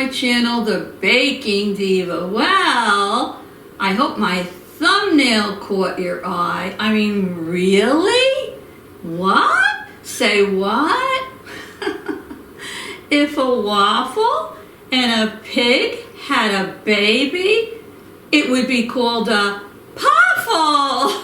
my channel, The Baking Diva. Well, I hope my thumbnail caught your eye. I mean, really? What? Say what? If a waffle and a pig had a baby, it would be called a Paffle.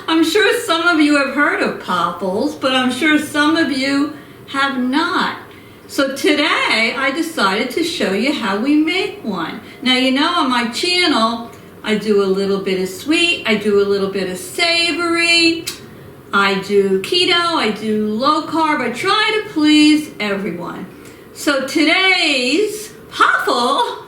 I'm sure some of you have heard of Paffles, but I'm sure some of you have not. So today I decided to show you how we make one. Now, you know, on my channel I do a little bit of sweet, I do a little bit of savory, I do keto, I do low carb. I try to please everyone. So today's Paffle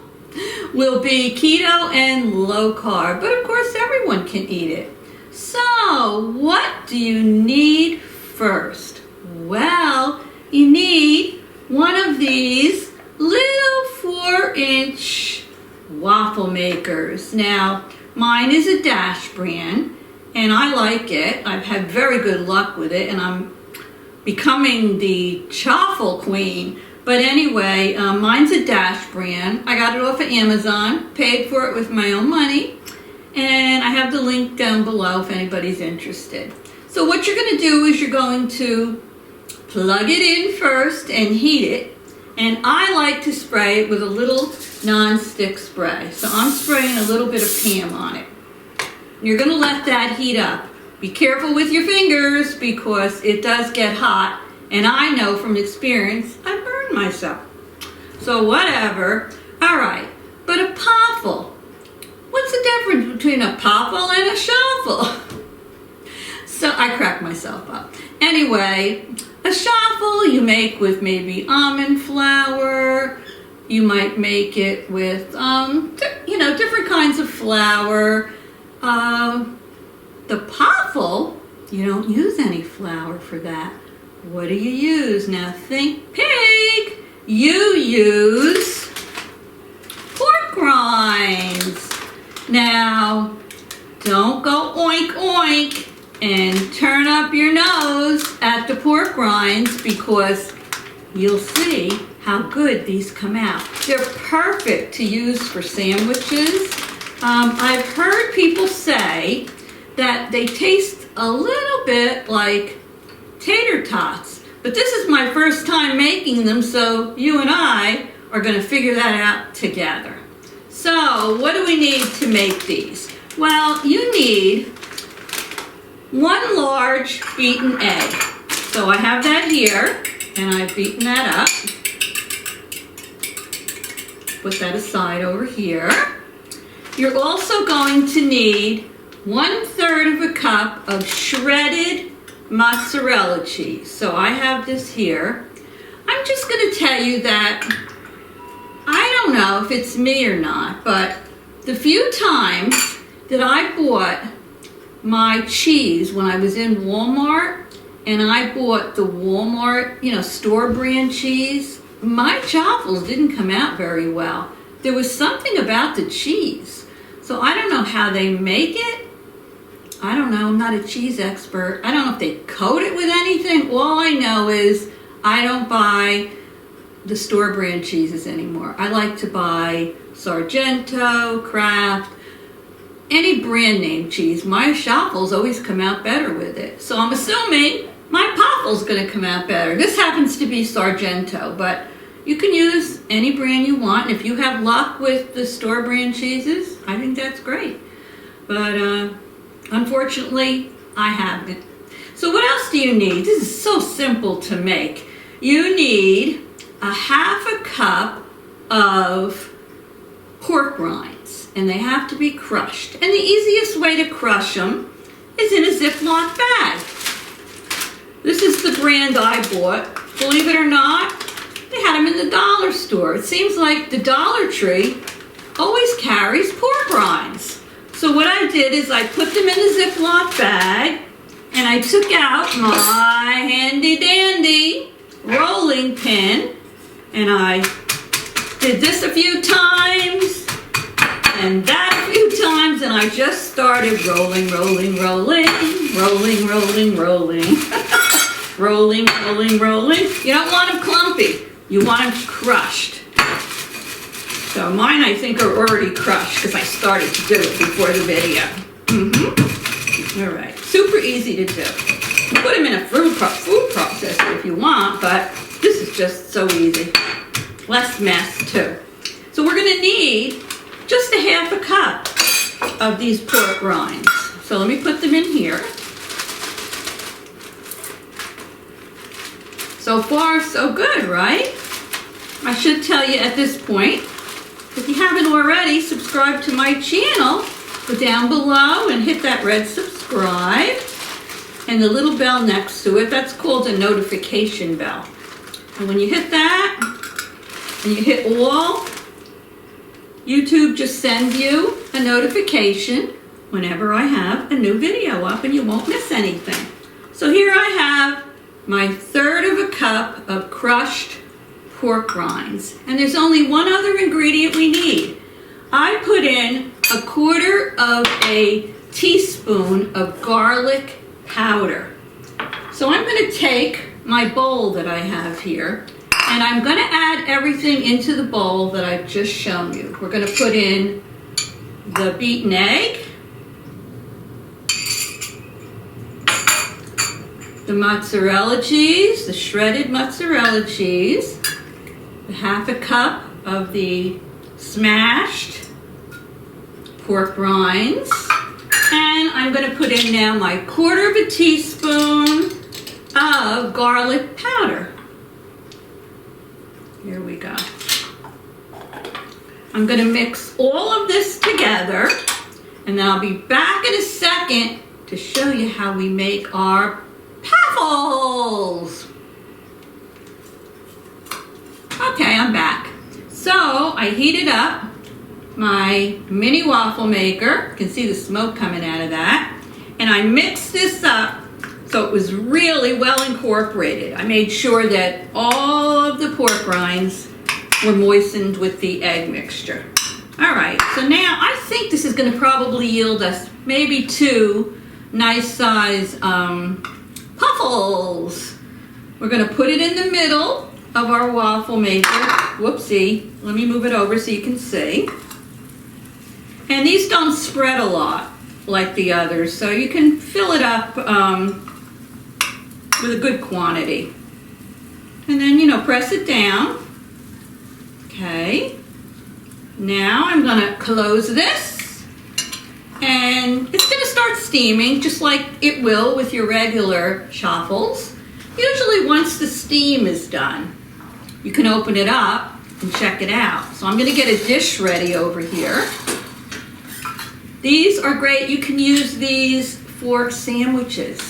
will be keto and low carb, but of course everyone can eat it. So what do you need first? Well, you need one of these little 4-inch waffle makers. Now, mine is a Dash brand, and I like it. I've had very good luck with it, and I'm becoming the Chaffle queen. But anyway, mine's a Dash brand. I got it off of Amazon, paid for it with my own money, and I have the link down below if anybody's interested. So what you're going to do is you're going to plug it in first and heat it. And I like to spray it with a little non-stick spray. So I'm spraying a little bit of Pam on it. You're going to let that heat up. Be careful with your fingers because it does get hot. And I know from experience, I burned myself. So whatever. All right. But a Paffle. What's the difference between a Paffle and a Chaffle? So I cracked myself up. Anyway, a Chaffle you make with maybe almond flour. You might make it with, different kinds of flour. The Paffle, you don't use any flour for that. What do you use? Now think pig. You use pork rinds. Now, don't go oink oink and turn up your nose at the pork rinds because you'll see how good these come out. They're perfect to use for sandwiches. I've heard people say that they taste a little bit like tater tots, but this is my first time making them, so you and I are going to figure that out together. So what do we need to make these? Well, you need 1 large beaten egg. So I have that here, and I've beaten that up. Put that aside over here. You're also going to need 1/3 of a cup of shredded mozzarella cheese. So I have this here. I'm just going to tell you that I don't know if it's me or not, but the few times that I bought my cheese when I was in Walmart and I bought the Walmart, store brand cheese, my Chaffles didn't come out very well. There was something about the cheese. So I don't know how they make it. I don't know. I'm not a cheese expert. I don't know if they coat it with anything. All I know is I don't buy the store brand cheeses anymore. I like to buy Sargento, Kraft, any brand name cheese. My Chaffles always come out better with it. So I'm assuming my Paffle's going to come out better. This happens to be Sargento, but you can use any brand you want. And if you have luck with the store brand cheeses, I think that's great. But unfortunately, I haven't. So what else do you need? This is so simple to make. You need a 1/2 cup of pork rinds, and they have to be crushed. And the easiest way to crush them is in a Ziploc bag. This is the brand I bought. Believe it or not, they had them in the dollar store. It seems like the Dollar Tree always carries pork rinds. So what I did is I put them in the Ziploc bag, and I took out my handy dandy rolling pin, and I did this a few times and that a few times, and I just started rolling, rolling, rolling, rolling, rolling, rolling, rolling, rolling, rolling. You don't want them clumpy. You want them crushed. So mine, I think, are already crushed because I started to do it before the video. All right, super easy to do. Put them in a food processor if you want, but this is just so easy. Less mess too. So we're gonna need just a half a cup of these pork rinds. So let me put them in here. So far, so good, right? I should tell you at this point, if you haven't already, subscribe to my channel. Go down below and hit that red subscribe and the little bell next to it. That's called a notification bell. And when you hit that and you hit all, YouTube just sends you a notification whenever I have a new video up and you won't miss anything. So here I have my 1/3 of a cup of crushed pork rinds. And there's only one other ingredient we need. I put in 1/4 of a teaspoon of garlic powder. So I'm going to take my bowl that I have here and I'm going to add everything into the bowl that I've just shown you. We're going to put in the beaten egg, the mozzarella cheese, the shredded mozzarella cheese, the 1/2 cup of the smashed pork rinds, and I'm going to put in now my 1/4 teaspoon of garlic powder. Here we go. I'm going to mix all of this together, and then I'll be back in a second to show you how we make our Paffles. Okay, I'm back. So I heated up my mini waffle maker. You can see the smoke coming out of that. And I mixed this up so it was really well incorporated. I made sure that all of the pork rinds were moistened with the egg mixture. All right, so now I think this is going to probably yield us maybe 2 nice size Paffles. We're going to put it in the middle of our waffle maker. Whoopsie, let me move it over so you can see. And these don't spread a lot like the others, so you can fill it up with a good quantity. And then, press it down. Okay. Now I'm going to close this. And it's going to start steaming just like it will with your regular chaffles. Usually once the steam is done, you can open it up and check it out. So I'm going to get a dish ready over here. These are great. You can use these for sandwiches.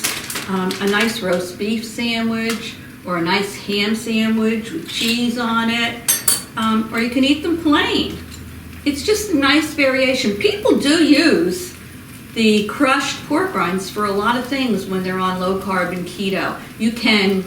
A nice roast beef sandwich or a nice ham sandwich with cheese on it. Or you can eat them plain. It's just a nice variation. People do use the crushed pork rinds for a lot of things when they're on low carb and keto. You can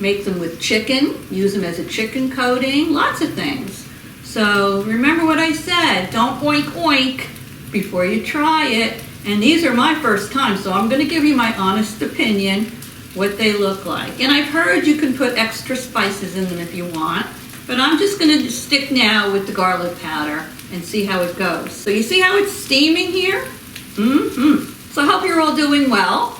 make them with chicken, use them as a chicken coating, lots of things. So remember what I said, don't oink oink before you try it. And these are my first time, so I'm going to give you my honest opinion what they look like. And I've heard you can put extra spices in them if you want. But I'm just going to stick now with the garlic powder and see how it goes. So you see how it's steaming here? So I hope you're all doing well.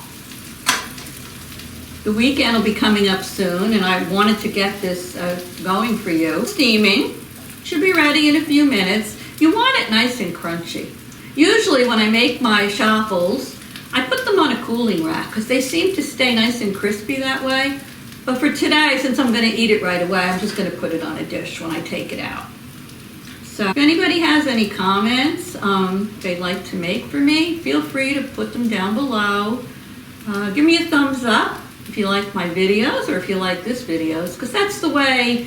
The weekend will be coming up soon, and I wanted to get this going for you. Steaming. Should be ready in a few minutes. You want it nice and crunchy. Usually when I make my chaffles, I put them on a cooling rack because they seem to stay nice and crispy that way. But for today, since I'm going to eat it right away, I'm just going to put it on a dish when I take it out. So if anybody has any comments they'd like to make for me, feel free to put them down below. Give me a thumbs up if you like my videos or if you like this videos, because that's the way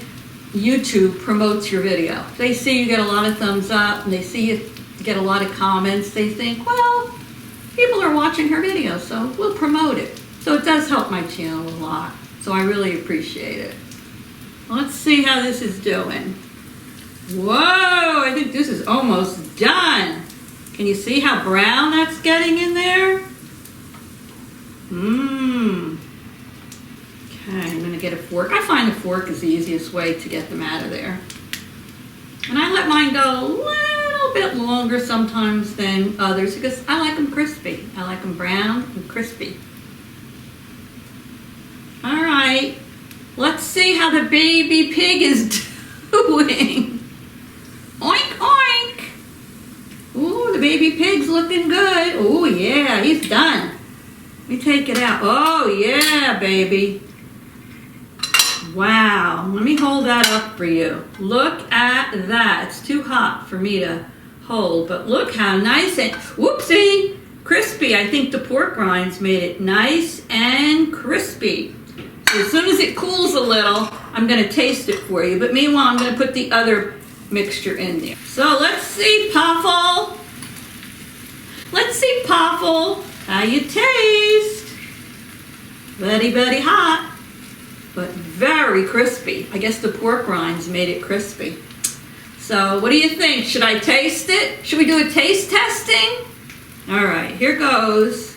YouTube promotes your video. They see you get a lot of thumbs up and they see you get a lot of comments. They think, well, people are watching her video, so we'll promote it. So it does help my channel a lot. So I really appreciate it. Let's see how this is doing. Whoa, I think this is almost done. Can you see how brown that's getting in there? Okay, I'm gonna get a fork. I find the fork is the easiest way to get them out of there. let mine go a little bit longer sometimes than others because I like them crispy. I like them brown and crispy. All right, let's see how the baby pig is doing. Oink, oink. Ooh, the baby pig's looking good. Ooh, yeah, he's done. Let me take it out. Oh, yeah, baby. Wow, let me hold that up for you. Look at that. It's too hot for me to hold, but look how nice and, whoopsie, crispy. I think the pork rinds made it nice and crispy. So as soon as it cools a little, I'm gonna taste it for you, but meanwhile, I'm gonna put the other mixture in there. So let's see, Paffle. Let's see, Paffle, how you taste. Very, very hot, but very crispy. I guess the pork rinds made it crispy. So what do you think? Should I taste it? Should we do a taste testing? All right, here goes.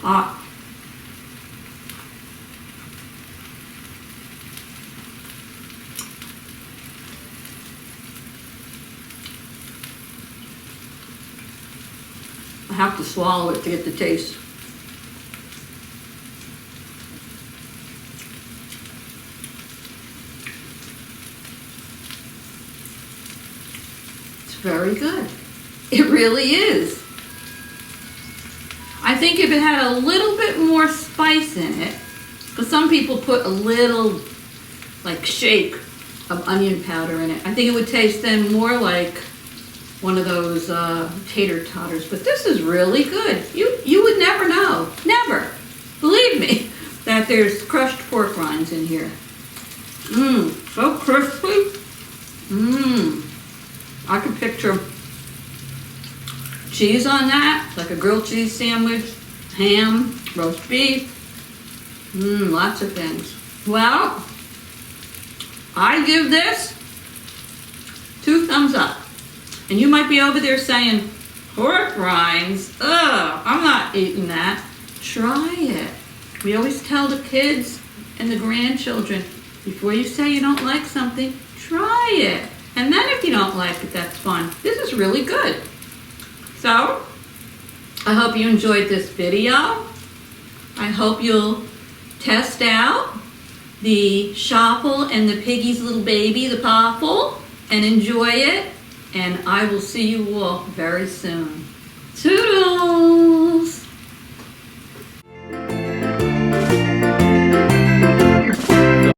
Hot. I have to swallow it to get the taste. It's very good. It really is. I think if it had a little bit more spice in it, because some people put a little like shake of onion powder in it, I think it would taste then more like one of those tater totters, but this is really good. You would never know, never, believe me, that there's crushed pork rinds in here. Mmm, so crispy. Mmm, I can picture cheese on that, like a grilled cheese sandwich, ham, roast beef, lots of things. Well, I give this 2 thumbs up. And you might be over there saying, pork rinds, ugh, I'm not eating that. Try it. We always tell the kids and the grandchildren, before you say you don't like something, try it. And then if you don't like it, that's fine. This is really good. So, I hope you enjoyed this video. I hope you'll test out the Chaffle and the piggy's little baby, the Paffle, and enjoy it. And I will see you all very soon. Toodles!